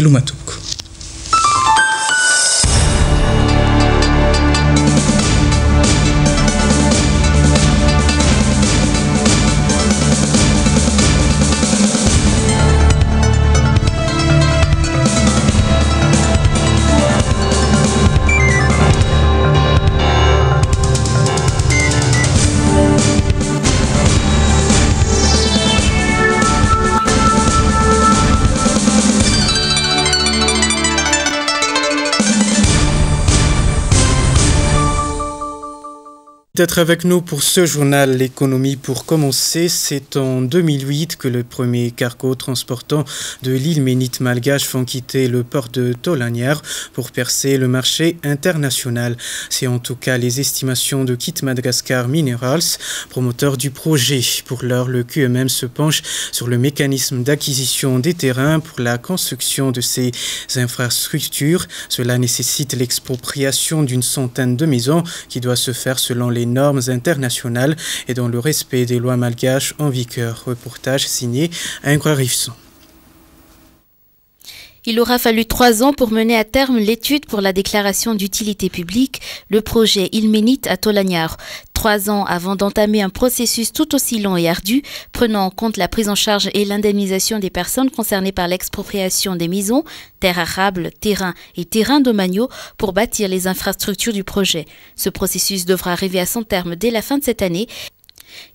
معلوماتك. D'être avec nous pour ce journal L'économie. Pour commencer, c'est en 2008 que le premier cargo transportant de l'île Ménite malgache font quitter le port de Tolaniar pour percer le marché international. C'est en tout cas les estimations de Kit Madagascar Minerals, promoteur du projet. Pour l'heure, le QMM se penche sur le mécanisme d'acquisition des terrains pour la construction de ces infrastructures. Cela nécessite l'expropriation d'une centaine de maisons qui doit se faire selon les normes internationales et dans le respect des lois malgaches en vigueur. Reportage signé Ingrid Rifson. Il aura fallu 3 ans pour mener à terme l'étude pour la déclaration d'utilité publique, le projet Île Ménite à Tolaniar. 3 ans avant d'entamer un processus tout aussi long et ardu, prenant en compte la prise en charge et l'indemnisation des personnes concernées par l'expropriation des maisons, terres arables, terrains et terrains domaniaux pour bâtir les infrastructures du projet. Ce processus devra arriver à son terme dès la fin de cette année.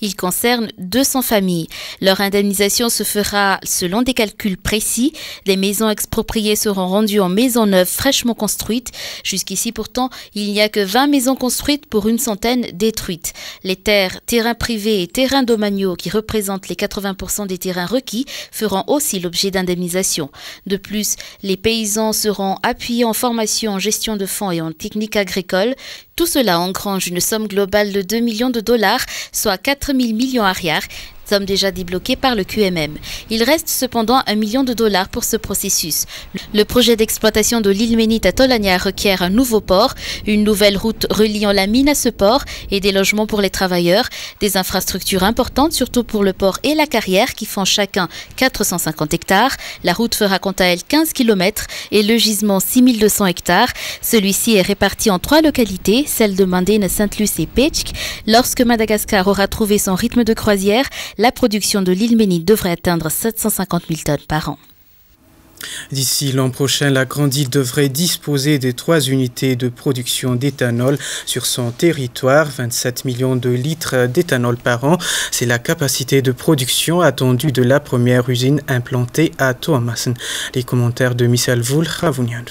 Il concerne 200 familles. Leur indemnisation se fera selon des calculs précis. Les maisons expropriées seront rendues en maisons neuves fraîchement construites. Jusqu'ici, pourtant, il n'y a que 20 maisons construites pour une centaine détruites. Les terres, terrains privés et terrains domaniaux qui représentent les 80% des terrains requis feront aussi l'objet d'indemnisation. De plus, les paysans seront appuyés en formation en gestion de fonds et en techniques agricoles. Tout cela engrange une somme globale de 2 millions de dollars, soit 4 000 millions arrière, somme déjà débloquée par le QMM. Il reste cependant 1 million de dollars pour ce processus. Le projet d'exploitation de l'île Ménite à Tolaniar requiert un nouveau port, une nouvelle route reliant la mine à ce port et des logements pour les travailleurs, des infrastructures importantes, surtout pour le port et la carrière qui font chacun 450 hectares. La route fera quant à elle 15 km et le gisement 6200 hectares. Celui-ci est réparti en 3 localités, celles de Mandine, Sainte-Luce et Pechk. Lorsque Madagascar aura trouvé son rythme de croisière, la production de l'île Ménite devrait atteindre 750 000 tonnes par an. D'ici l'an prochain, la Grande Île devrait disposer de 3 unités de production d'éthanol sur son territoire, 27 millions de litres d'éthanol par an. C'est la capacité de production attendue de la première usine implantée à Toamassen. Les commentaires de Michel Voul Ravuniano.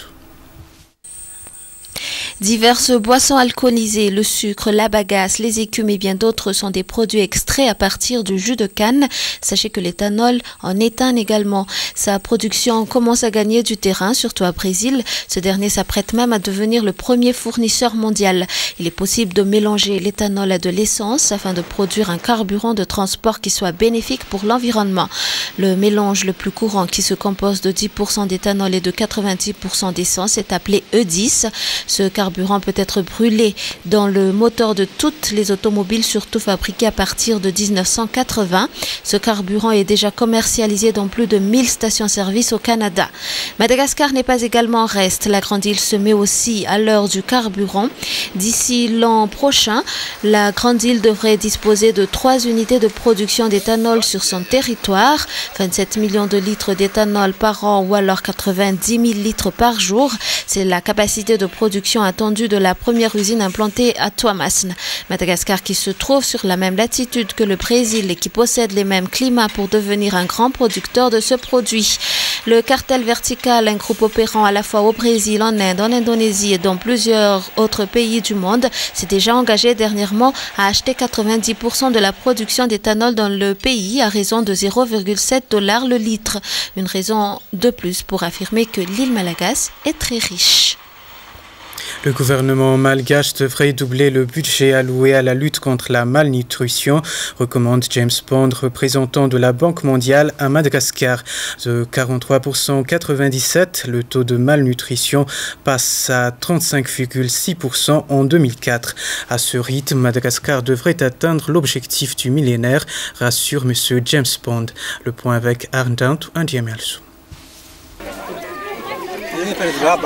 Diverses boissons alcoolisées, le sucre, la bagasse, les écumes et bien d'autres sont des produits extraits à partir du jus de canne. Sachez que l'éthanol en est un également. Sa production commence à gagner du terrain, surtout à Brésil. Ce dernier s'apprête même à devenir le premier fournisseur mondial. Il est possible de mélanger l'éthanol à de l'essence afin de produire un carburant de transport qui soit bénéfique pour l'environnement. Le mélange le plus courant, qui se compose de 10% d'éthanol et de 90% d'essence, est appelé E10. Ce carburant peut être brûlé dans le moteur de toutes les automobiles, surtout fabriquées à partir de 1980. Ce carburant est déjà commercialisé dans plus de 1000 stations-service au Canada. Madagascar n'est pas également en reste. La Grande Île se met aussi à l'heure du carburant. D'ici l'an prochain, la Grande Île devrait disposer de 3 unités de production d'éthanol sur son territoire, 27 millions de litres d'éthanol par an ou alors 90 000 litres par jour. C'est la capacité de production attendue de la première usine implantée à Toamassen. Madagascar, qui se trouve sur la même latitude que le Brésil et qui possède les mêmes climats pour devenir un grand producteur de ce produit. Le cartel vertical, un groupe opérant à la fois au Brésil, en Inde, en Indonésie et dans plusieurs autres pays du monde, s'est déjà engagé dernièrement à acheter 90% de la production d'éthanol dans le pays à raison de 0,7 $ le litre. Une raison de plus pour affirmer que l'île Malagas est très riche. Le gouvernement malgache devrait doubler le budget alloué à la lutte contre la malnutrition, recommande James Bond, représentant de la Banque mondiale à Madagascar. De 43% 97, le taux de malnutrition passe à 35,6% en 2004. À ce rythme, Madagascar devrait atteindre l'objectif du millénaire, rassure M. James Bond. Le point avec Arndant Andiamelsu.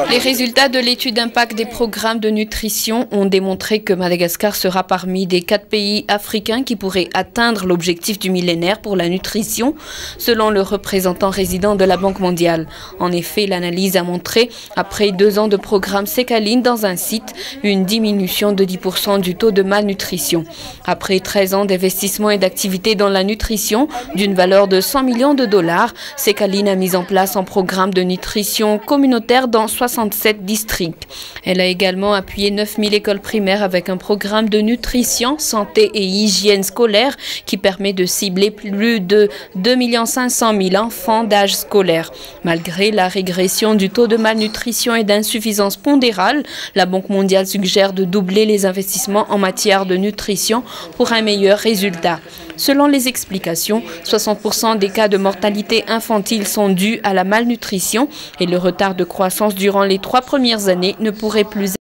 Les résultats de l'étude d'impact des programmes de nutrition ont démontré que Madagascar sera parmi des 4 pays africains qui pourraient atteindre l'objectif du millénaire pour la nutrition, selon le représentant résident de la Banque mondiale. En effet, l'analyse a montré, après 2 ans de programme Sécaline dans un site, une diminution de 10% du taux de malnutrition. Après 13 ans d'investissement et d'activité dans la nutrition, d'une valeur de 100 millions de dollars, Sécaline a mis en place un programme de nutrition communautaire dans 67 districts. Elle a également appuyé 9000 écoles primaires avec un programme de nutrition, santé et hygiène scolaire qui permet de cibler plus de 2 500 000 enfants d'âge scolaire. Malgré la régression du taux de malnutrition et d'insuffisance pondérale, la Banque mondiale suggère de doubler les investissements en matière de nutrition pour un meilleur résultat. Selon les explications, 60% des cas de mortalité infantile sont dus à la malnutrition et le retard de croissance durant les 3 premières années ne pourrait plus